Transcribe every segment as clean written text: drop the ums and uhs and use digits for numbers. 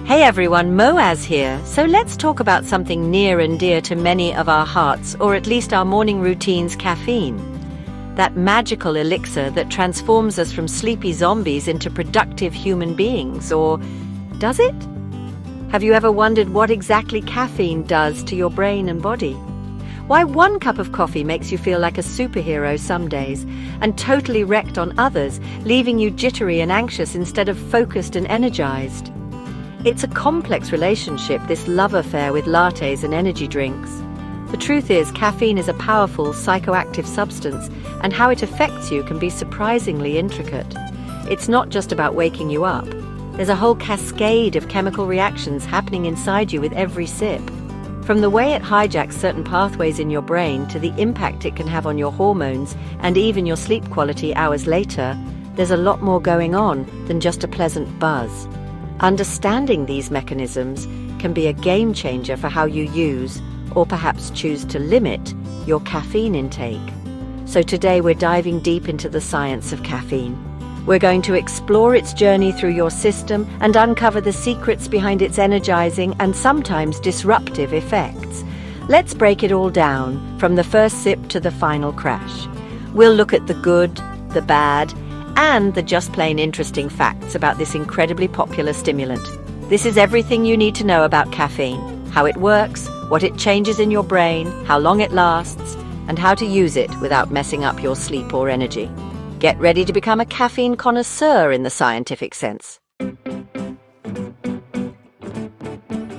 Hey everyone, Moaz here. So let's talk about something near and dear to many of our hearts, or at least our morning routines, caffeine. That magical elixir that transforms us from sleepy zombies into productive human beings, or does it? Have you ever wondered what exactly caffeine does to your brain and body? Why one cup of coffee makes you feel like a superhero some days and totally wrecked on others, leaving you jittery and anxious instead of focused and energized? It's a complex relationship, this love affair with lattes and energy drinks. The truth is, caffeine is a powerful psychoactive substance, and how it affects you can be surprisingly intricate. It's not just about waking you up. There's a whole cascade of chemical reactions happening inside you with every sip. From the way it hijacks certain pathways in your brain to the impact it can have on your hormones and even your sleep quality hours later, there's a lot more going on than just a pleasant buzz. Understanding these mechanisms can be a game changer for how you use, or perhaps choose to limit, your caffeine intake. So today we're diving deep into the science of caffeine. We're going to explore its journey through your system and uncover the secrets behind its energizing and sometimes disruptive effects. Let's break it all down, from the first sip to the final crash. We'll look at the good, the bad, and the just plain interesting facts about this incredibly popular stimulant. This is everything you need to know about caffeine: how it works, what it changes in your brain, how long it lasts, and how to use it without messing up your sleep or energy. Get ready to become a caffeine connoisseur in the scientific sense.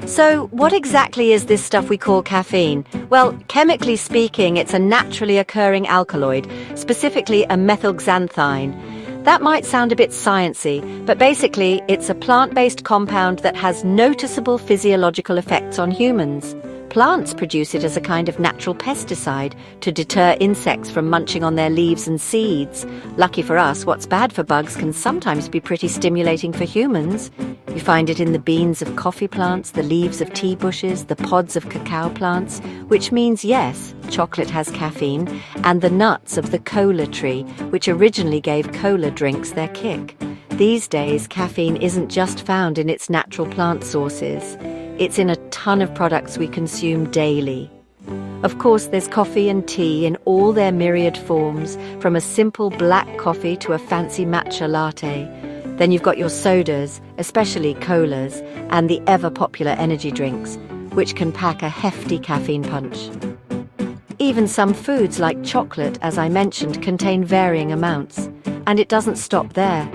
So, what exactly is this stuff we call caffeine? Well, chemically speaking, it's a naturally occurring alkaloid, specifically a methylxanthine. That might sound a bit sciencey, but basically it's a plant-based compound that has noticeable physiological effects on humans. Plants produce it as a kind of natural pesticide to deter insects from munching on their leaves and seeds. Lucky for us, what's bad for bugs can sometimes be pretty stimulating for humans. You find it in the beans of coffee plants, the leaves of tea bushes, the pods of cacao plants, which means, yes, chocolate has caffeine, and the nuts of the cola tree, which originally gave cola drinks their kick. These days, caffeine isn't just found in its natural plant sources. It's in a ton of products we consume daily. Of course, there's coffee and tea in all their myriad forms, from a simple black coffee to a fancy matcha latte. Then you've got your sodas, especially colas, and the ever-popular energy drinks, which can pack a hefty caffeine punch. Even some foods like chocolate, as I mentioned, contain varying amounts. And it doesn't stop there.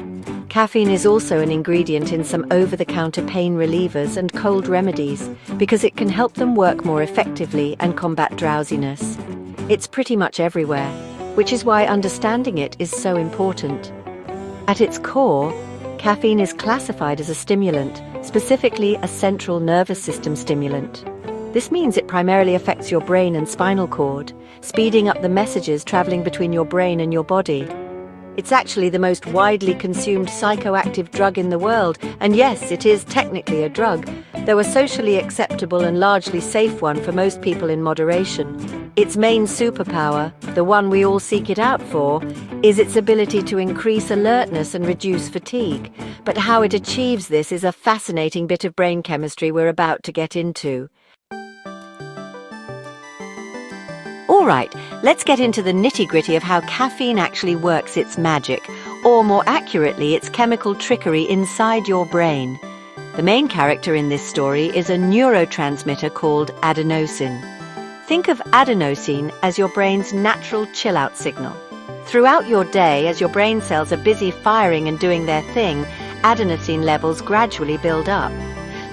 Caffeine is also an ingredient in some over-the-counter pain relievers and cold remedies because it can help them work more effectively and combat drowsiness. It's pretty much everywhere, which is why understanding it is so important. At its core, caffeine is classified as a stimulant, specifically a central nervous system stimulant. This means it primarily affects your brain and spinal cord, speeding up the messages traveling between your brain and your body. It's actually the most widely consumed psychoactive drug in the world, and yes, it is technically a drug, though a socially acceptable and largely safe one for most people in moderation. Its main superpower, the one we all seek it out for, is its ability to increase alertness and reduce fatigue. But how it achieves this is a fascinating bit of brain chemistry we're about to get into. All right, let's get into the nitty-gritty of how caffeine actually works its magic, or more accurately, its chemical trickery inside your brain. The main character in this story is a neurotransmitter called adenosine. Think of adenosine as your brain's natural chill-out signal. Throughout your day, as your brain cells are busy firing and doing their thing, adenosine levels gradually build up.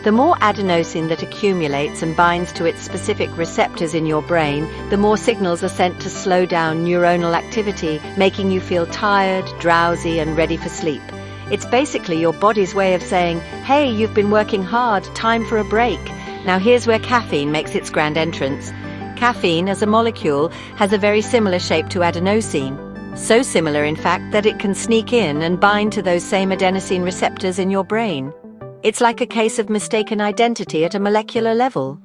The more adenosine that accumulates and binds to its specific receptors in your brain, the more signals are sent to slow down neuronal activity, making you feel tired, drowsy, and ready for sleep. It's basically your body's way of saying, hey, you've been working hard, time for a break. Now here's where caffeine makes its grand entrance. Caffeine, as a molecule, has a very similar shape to adenosine. So similar, in fact, that it can sneak in and bind to those same adenosine receptors in your brain. It's like a case of mistaken identity at a molecular level.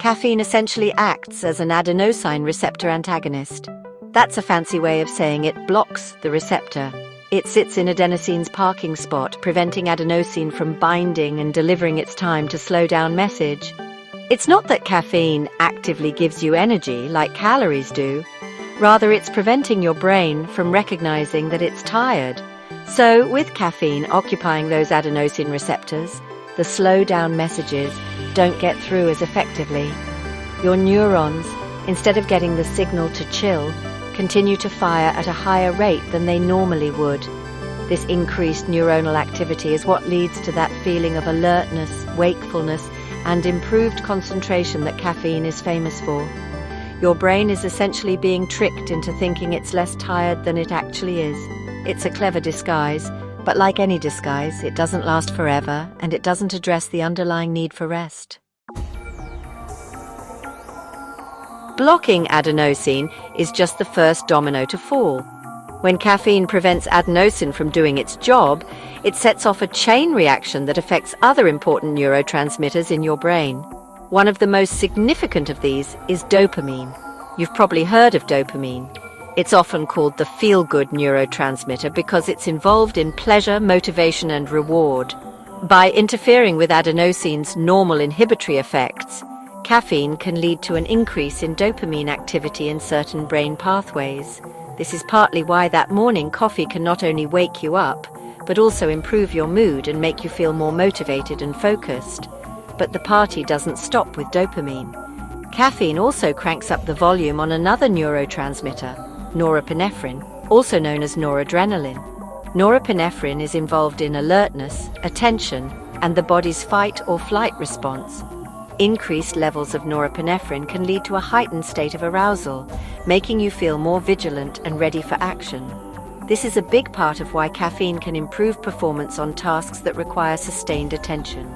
Caffeine essentially acts as an adenosine receptor antagonist. That's a fancy way of saying it blocks the receptor. It sits in adenosine's parking spot, preventing adenosine from binding and delivering its time to slow down message. It's not that caffeine actively gives you energy like calories do. Rather, it's preventing your brain from recognizing that it's tired. So, with caffeine occupying those adenosine receptors, the slow down messages don't get through as effectively. Your neurons, instead of getting the signal to chill, continue to fire at a higher rate than they normally would. This increased neuronal activity is what leads to that feeling of alertness, wakefulness, and improved concentration that caffeine is famous for. Your brain is essentially being tricked into thinking it's less tired than it actually is. It's a clever disguise, but like any disguise, it doesn't last forever, and it doesn't address the underlying need for rest. Blocking adenosine is just the first domino to fall. When caffeine prevents adenosine from doing its job, it sets off a chain reaction that affects other important neurotransmitters in your brain. One of the most significant of these is dopamine. You've probably heard of dopamine. It's often called the feel-good neurotransmitter because it's involved in pleasure, motivation, and reward. By interfering with adenosine's normal inhibitory effects, caffeine can lead to an increase in dopamine activity in certain brain pathways. This is partly why that morning coffee can not only wake you up, but also improve your mood and make you feel more motivated and focused. But the party doesn't stop with dopamine. Caffeine also cranks up the volume on another neurotransmitter, norepinephrine, also known as noradrenaline. Norepinephrine is involved in alertness, attention, and the body's fight or flight response. Increased levels of norepinephrine can lead to a heightened state of arousal, making you feel more vigilant and ready for action. This is a big part of why caffeine can improve performance on tasks that require sustained attention.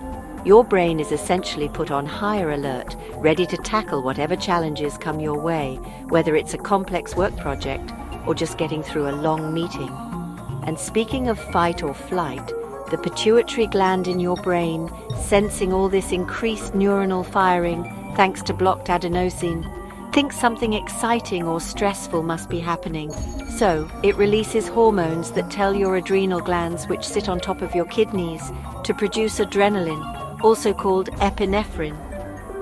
Your brain is essentially put on higher alert, ready to tackle whatever challenges come your way, whether it's a complex work project or just getting through a long meeting. And speaking of fight or flight, the pituitary gland in your brain, sensing all this increased neuronal firing thanks to blocked adenosine, thinks something exciting or stressful must be happening. So, it releases hormones that tell your adrenal glands, which sit on top of your kidneys, to produce adrenaline, also called epinephrine.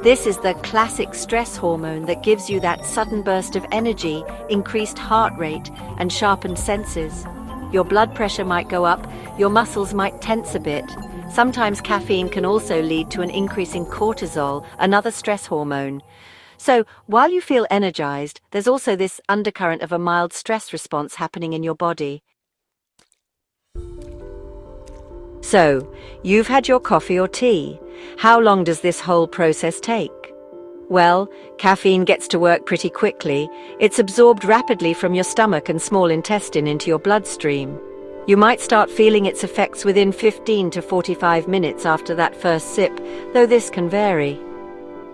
This is the classic stress hormone that gives you that sudden burst of energy, increased heart rate, and sharpened senses. Your blood pressure might go up, your muscles might tense a bit. Sometimes caffeine can also lead to an increase in cortisol, another stress hormone. So, while you feel energized, there's also this undercurrent of a mild stress response happening in your body. So, you've had your coffee or tea. How long does this whole process take? Well, caffeine gets to work pretty quickly. It's absorbed rapidly from your stomach and small intestine into your bloodstream. You might start feeling its effects within 15 to 45 minutes after that first sip, though this can vary.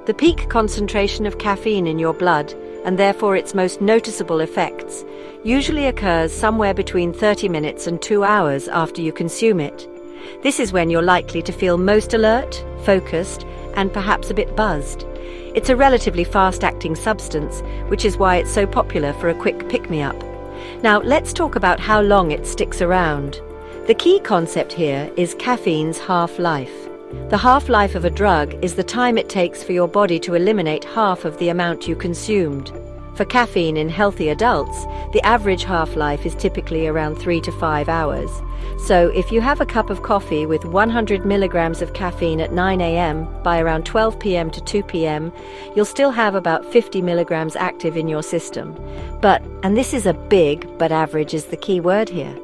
The peak concentration of caffeine in your blood, and therefore its most noticeable effects, usually occurs somewhere between 30 minutes and 2 hours after you consume it. This is when you're likely to feel most alert, focused, and perhaps a bit buzzed. It's a relatively fast-acting substance, which is why it's so popular for a quick pick-me-up. Now, let's talk about how long it sticks around. The key concept here is caffeine's half-life. The half-life of a drug is the time it takes for your body to eliminate half of the amount you consumed. For caffeine in healthy adults, the average half-life is typically around 3 to 5 hours. So if you have a cup of coffee with 100 milligrams of caffeine at 9 a.m., by around 12 p.m. to 2 p.m., you'll still have about 50 milligrams active in your system. But, and this is a big, but average is the key word here,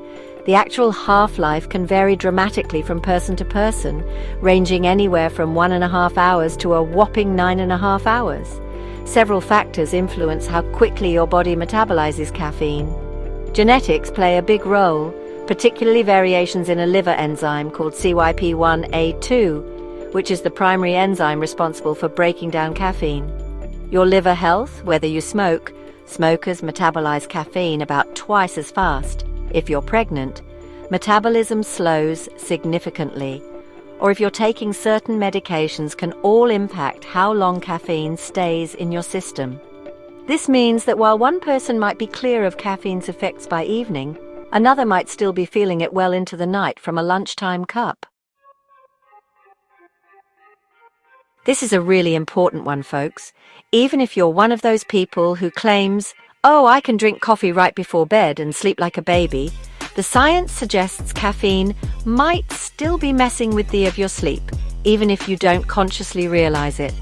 the actual half-life can vary dramatically from person to person, ranging anywhere from 1.5 hours to a whopping 9.5 hours. Several factors influence how quickly your body metabolizes caffeine. Genetics play a big role, particularly variations in a liver enzyme called CYP1A2, which is the primary enzyme responsible for breaking down caffeine. Your liver health, whether you smoke, smokers metabolize caffeine about twice as fast. If you're pregnant, metabolism slows significantly. Or if you're taking certain medications, can all impact how long caffeine stays in your system. This means that while one person might be clear of caffeine's effects by evening, Another might still be feeling it well into the night from a lunchtime cup. This is a really important one, folks. Even if you're one of those people who claims, "Oh, I can drink coffee right before bed and sleep like a baby," the science suggests caffeine might still be messing with your sleep, even if you don't consciously realize it.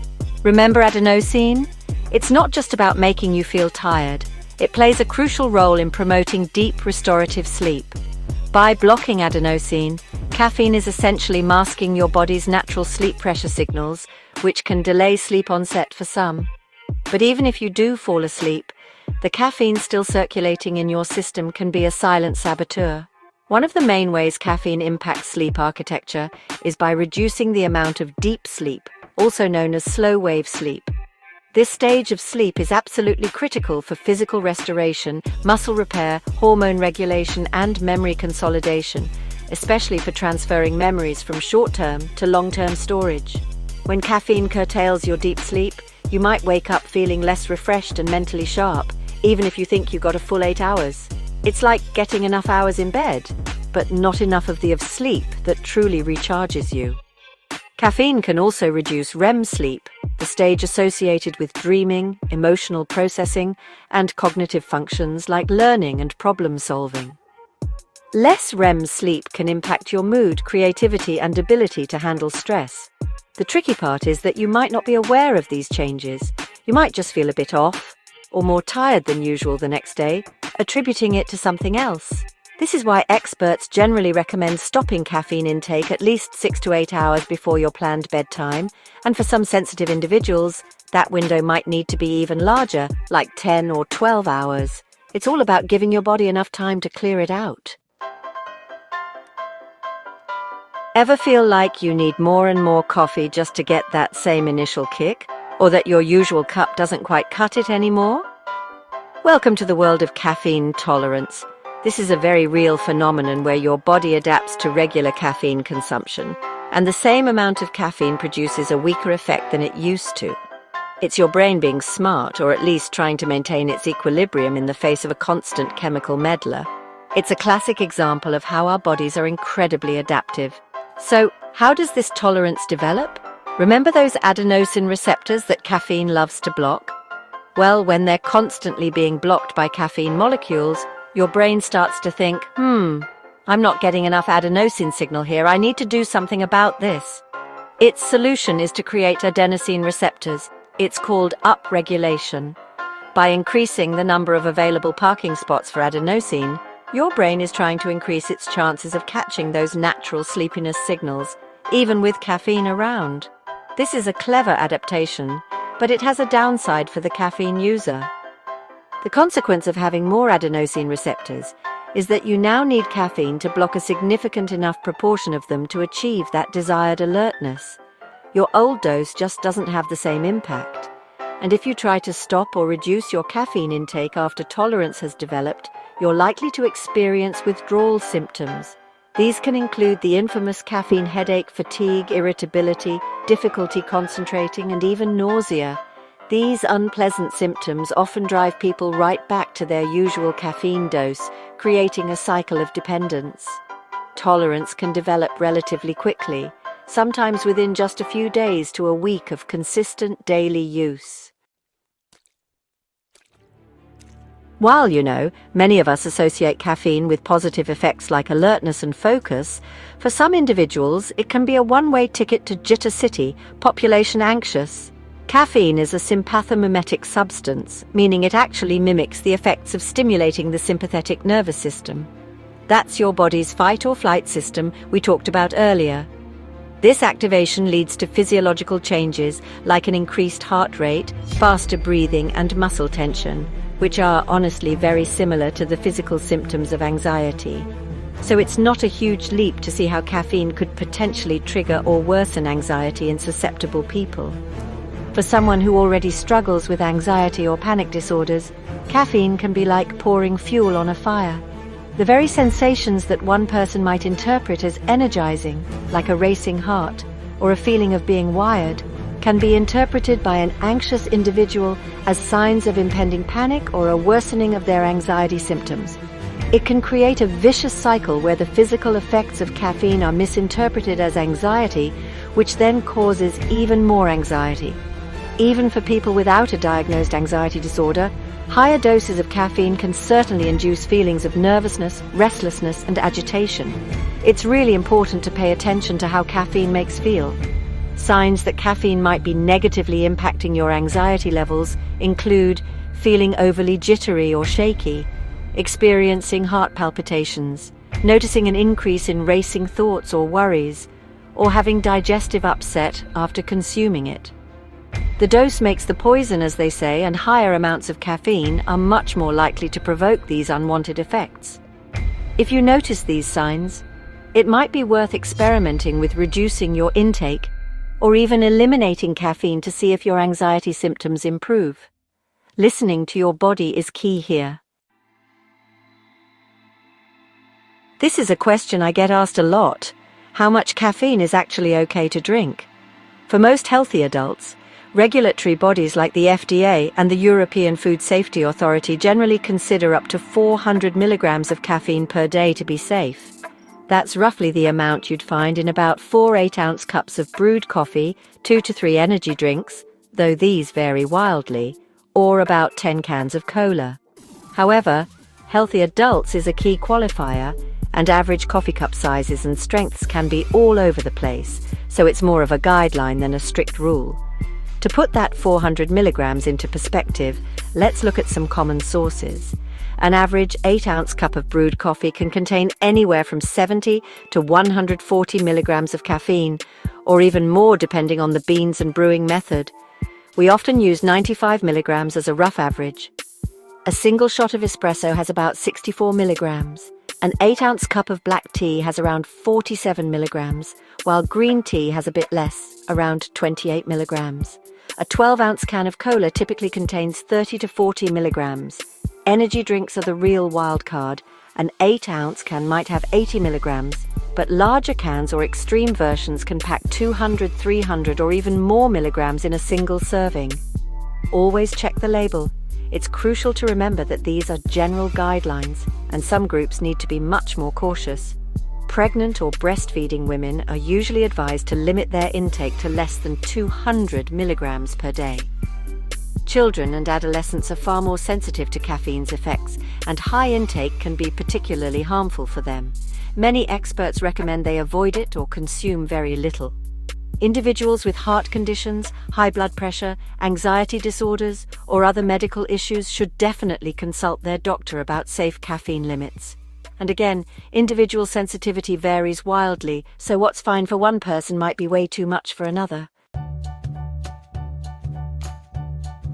Remember adenosine? It's not just about making you feel tired. It plays a crucial role in promoting deep restorative sleep. By blocking adenosine, caffeine is essentially masking your body's natural sleep pressure signals, which can delay sleep onset for some. But even if you do fall asleep, the caffeine still circulating in your system can be a silent saboteur. One of the main ways caffeine impacts sleep architecture is by reducing the amount of deep sleep, also known as slow-wave sleep. This stage of sleep is absolutely critical for physical restoration, muscle repair, hormone regulation, and memory consolidation, especially for transferring memories from short-term to long-term storage. When caffeine curtails your deep sleep, you might wake up feeling less refreshed and mentally sharp, even if you think you got a full 8 hours. It's like getting enough hours in bed, but not enough of sleep that truly recharges you. Caffeine can also reduce REM sleep, the stage associated with dreaming, emotional processing, and cognitive functions like learning and problem solving. Less REM sleep can impact your mood, creativity, and ability to handle stress. The tricky part is that you might not be aware of these changes. You might just feel a bit off, or more tired than usual the next day, attributing it to something else. This is why experts generally recommend stopping caffeine intake at least 6 to 8 hours before your planned bedtime, and for some sensitive individuals, that window might need to be even larger, like 10 or 12 hours. It's all about giving your body enough time to clear it out. Ever feel like you need more and more coffee just to get that same initial kick, or that your usual cup doesn't quite cut it anymore? Welcome to the world of caffeine tolerance. This is a very real phenomenon where your body adapts to regular caffeine consumption, and the same amount of caffeine produces a weaker effect than it used to. It's your brain being smart, or at least trying to maintain its equilibrium in the face of a constant chemical meddler. It's a classic example of how our bodies are incredibly adaptive. So, how does this tolerance develop? Remember those adenosine receptors that caffeine loves to block? Well, when they're constantly being blocked by caffeine molecules, your brain starts to think, I'm not getting enough adenosine signal here, I need to do something about this. Its solution is to create adenosine receptors. It's called upregulation. By increasing the number of available parking spots for adenosine, your brain is trying to increase its chances of catching those natural sleepiness signals, even with caffeine around. This is a clever adaptation, but it has a downside for the caffeine user. The consequence of having more adenosine receptors is that you now need caffeine to block a significant enough proportion of them to achieve that desired alertness. Your old dose just doesn't have the same impact. And if you try to stop or reduce your caffeine intake after tolerance has developed, you're likely to experience withdrawal symptoms. These can include the infamous caffeine headache, fatigue, irritability, difficulty concentrating, and even nausea. These unpleasant symptoms often drive people right back to their usual caffeine dose, creating a cycle of dependence. Tolerance can develop relatively quickly, sometimes within just a few days to a week of consistent daily use. While, many of us associate caffeine with positive effects like alertness and focus, for some individuals it can be a one-way ticket to Jitter City, population anxious. Caffeine is a sympathomimetic substance, meaning it actually mimics the effects of stimulating the sympathetic nervous system. That's your body's fight or flight system we talked about earlier. This activation leads to physiological changes like an increased heart rate, faster breathing, and muscle tension, which are honestly very similar to the physical symptoms of anxiety. So it's not a huge leap to see how caffeine could potentially trigger or worsen anxiety in susceptible people. For someone who already struggles with anxiety or panic disorders, caffeine can be like pouring fuel on a fire. The very sensations that one person might interpret as energizing, like a racing heart or a feeling of being wired, can be interpreted by an anxious individual as signs of impending panic or a worsening of their anxiety symptoms. It can create a vicious cycle where the physical effects of caffeine are misinterpreted as anxiety, which then causes even more anxiety. Even for people without a diagnosed anxiety disorder, higher doses of caffeine can certainly induce feelings of nervousness, restlessness, and agitation. It's really important to pay attention to how caffeine makes feel. Signs that caffeine might be negatively impacting your anxiety levels include feeling overly jittery or shaky, experiencing heart palpitations, noticing an increase in racing thoughts or worries, or having digestive upset after consuming it. The dose makes the poison, as they say, and higher amounts of caffeine are much more likely to provoke these unwanted effects. If you notice these signs, it might be worth experimenting with reducing your intake or even eliminating caffeine to see if your anxiety symptoms improve. Listening to your body is key here. This is a question I get asked a lot. How much caffeine is actually okay to drink? For most healthy adults, regulatory bodies like the FDA and the European Food Safety Authority generally consider up to 400 milligrams of caffeine per day to be safe. That's roughly the amount you'd find in about 4 8-ounce cups of brewed coffee, 2 to 3 energy drinks, though these vary wildly, or about 10 cans of cola. However, healthy adults is a key qualifier, and average coffee cup sizes and strengths can be all over the place, so it's more of a guideline than a strict rule. To put that 400 milligrams into perspective, let's look at some common sources. An average 8-ounce cup of brewed coffee can contain anywhere from 70 to 140 milligrams of caffeine, or even more depending on the beans and brewing method. We often use 95 milligrams as a rough average. A single shot of espresso has about 64 milligrams. An 8-ounce cup of black tea has around 47 milligrams, while green tea has a bit less, around 28 milligrams. A 12-ounce can of cola typically contains 30 to 40 milligrams. Energy drinks are the real wild card. An 8-ounce can might have 80 milligrams, but larger cans or extreme versions can pack 200, 300 or even more milligrams in a single serving. Always check the label. It's crucial to remember that these are general guidelines, and some groups need to be much more cautious. Pregnant or breastfeeding women are usually advised to limit their intake to less than 200 milligrams per day. Children and adolescents are far more sensitive to caffeine's effects, and high intake can be particularly harmful for them. Many experts recommend they avoid it or consume very little. Individuals with heart conditions, high blood pressure, anxiety disorders, or other medical issues should definitely consult their doctor about safe caffeine limits. And again, individual sensitivity varies wildly, so what's fine for one person might be way too much for another.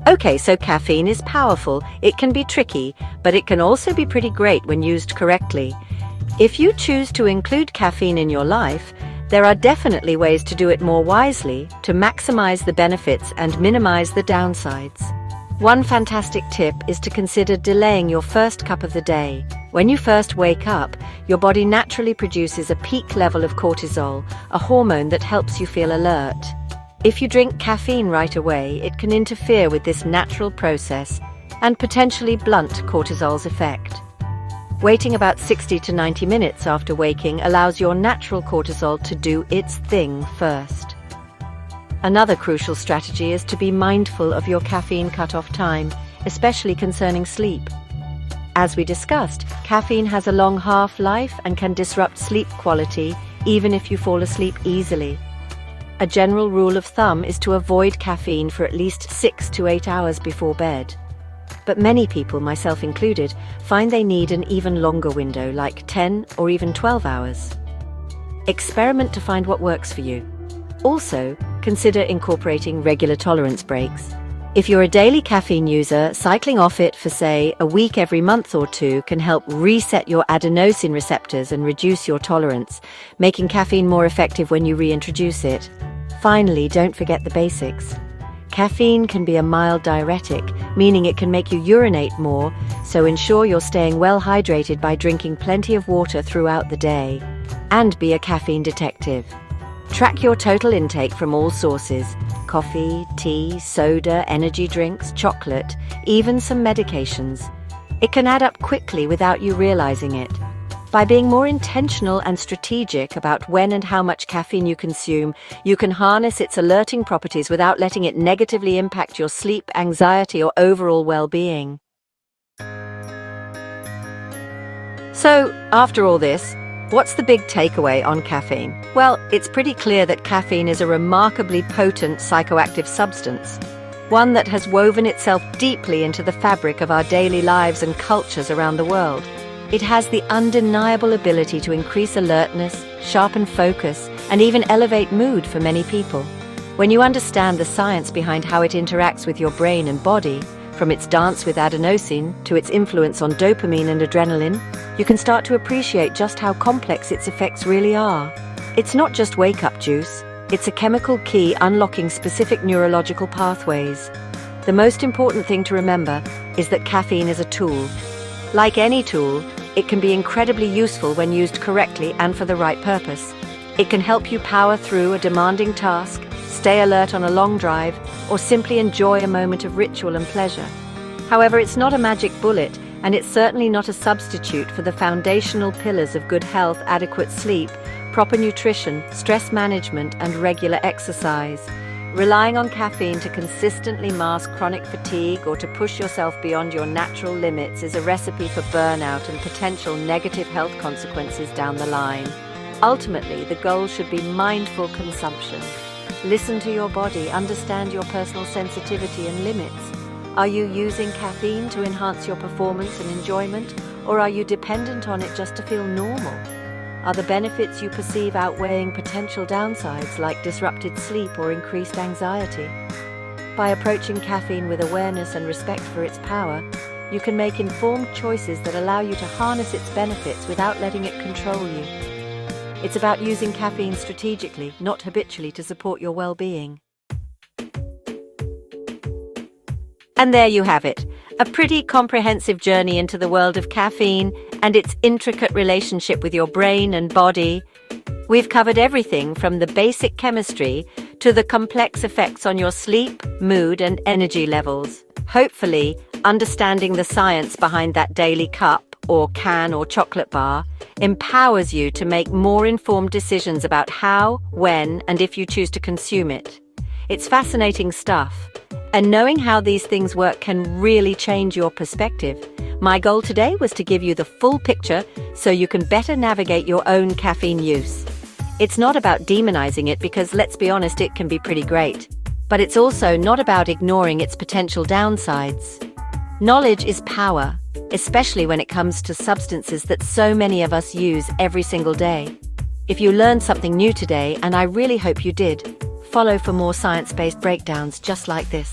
Okay, so caffeine is powerful. It can be tricky, but it can also be pretty great when used correctly. If you choose to include caffeine in your life, there are definitely ways to do it more wisely, to maximize the benefits and minimize the downsides. One fantastic tip is to consider delaying your first cup of the day. When you first wake up, your body naturally produces a peak level of cortisol, a hormone that helps you feel alert. If you drink caffeine right away, it can interfere with this natural process and potentially blunt cortisol's effect. Waiting about 60 to 90 minutes after waking allows your natural cortisol to do its thing first. Another crucial strategy is to be mindful of your caffeine cutoff time, especially concerning sleep. As we discussed, caffeine has a long half-life and can disrupt sleep quality even if you fall asleep easily. A general rule of thumb is to avoid caffeine for at least 6 to 8 hours before bed. But many people, myself included, find they need an even longer window, like 10 or even 12 hours. Experiment to find what works for you. Also, consider incorporating regular tolerance breaks. If you're a daily caffeine user, cycling off it for, say, a week every month or two can help reset your adenosine receptors and reduce your tolerance, making caffeine more effective when you reintroduce it. Finally, don't forget the basics. Caffeine can be a mild diuretic, meaning it can make you urinate more, so ensure you're staying well hydrated by drinking plenty of water throughout the day. And be a caffeine detective. Track your total intake from all sources: coffee, tea, soda, energy drinks, chocolate, even some medications. It can add up quickly without you realizing it. By being more intentional and strategic about when and how much caffeine you consume, you can harness its alerting properties without letting it negatively impact your sleep, anxiety, or overall well-being. So, after all this, what's the big takeaway on caffeine? Well, it's pretty clear that caffeine is a remarkably potent psychoactive substance, one that has woven itself deeply into the fabric of our daily lives and cultures around the world. It has the undeniable ability to increase alertness, sharpen focus, and even elevate mood for many people. When you understand the science behind how it interacts with your brain and body, from its dance with adenosine to its influence on dopamine and adrenaline, you can start to appreciate just how complex its effects really are. It's not just wake-up juice, it's a chemical key unlocking specific neurological pathways. The most important thing to remember is that caffeine is a tool. Like any tool, it can be incredibly useful when used correctly and for the right purpose. It can help you power through a demanding task, stay alert on a long drive, or simply enjoy a moment of ritual and pleasure. However, it's not a magic bullet, and it's certainly not a substitute for the foundational pillars of good health, adequate sleep, proper nutrition, stress management, and regular exercise. Relying on caffeine to consistently mask chronic fatigue or to push yourself beyond your natural limits is a recipe for burnout and potential negative health consequences down the line. Ultimately, the goal should be mindful consumption. Listen to your body, understand your personal sensitivity and limits. Are you using caffeine to enhance your performance and enjoyment, or are you dependent on it just to feel normal? Are the benefits you perceive outweighing potential downsides like disrupted sleep or increased anxiety? By approaching caffeine with awareness and respect for its power, you can make informed choices that allow you to harness its benefits without letting it control you. It's about using caffeine strategically, not habitually, to support your well-being. And there you have it, a pretty comprehensive journey into the world of caffeine and its intricate relationship with your brain and body. We've covered everything from the basic chemistry to the complex effects on your sleep, mood, and energy levels. Hopefully, understanding the science behind that daily cup, or can, or chocolate bar empowers you to make more informed decisions about how, when, and if you choose to consume it. It's fascinating stuff, and knowing how these things work can really change your perspective. My goal today was to give you the full picture so you can better navigate your own caffeine use. It's not about demonizing it because, let's be honest, it can be pretty great. But it's also not about ignoring its potential downsides. Knowledge is power, especially when it comes to substances that so many of us use every single day. If you learned something new today, and I really hope you did, follow for more science-based breakdowns just like this.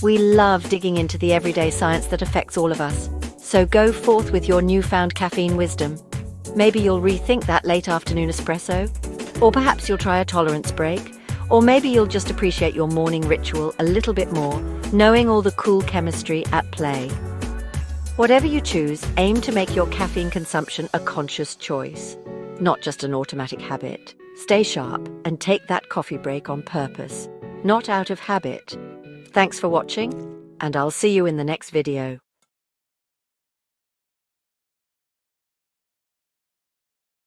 We love digging into the everyday science that affects all of us. So go forth with your newfound caffeine wisdom. Maybe you'll rethink that late afternoon espresso, or perhaps you'll try a tolerance break, or maybe you'll just appreciate your morning ritual a little bit more, knowing all the cool chemistry at play. Whatever you choose, aim to make your caffeine consumption a conscious choice, not just an automatic habit. Stay sharp and take that coffee break on purpose, not out of habit. Thanks for watching, and I'll see you in the next video.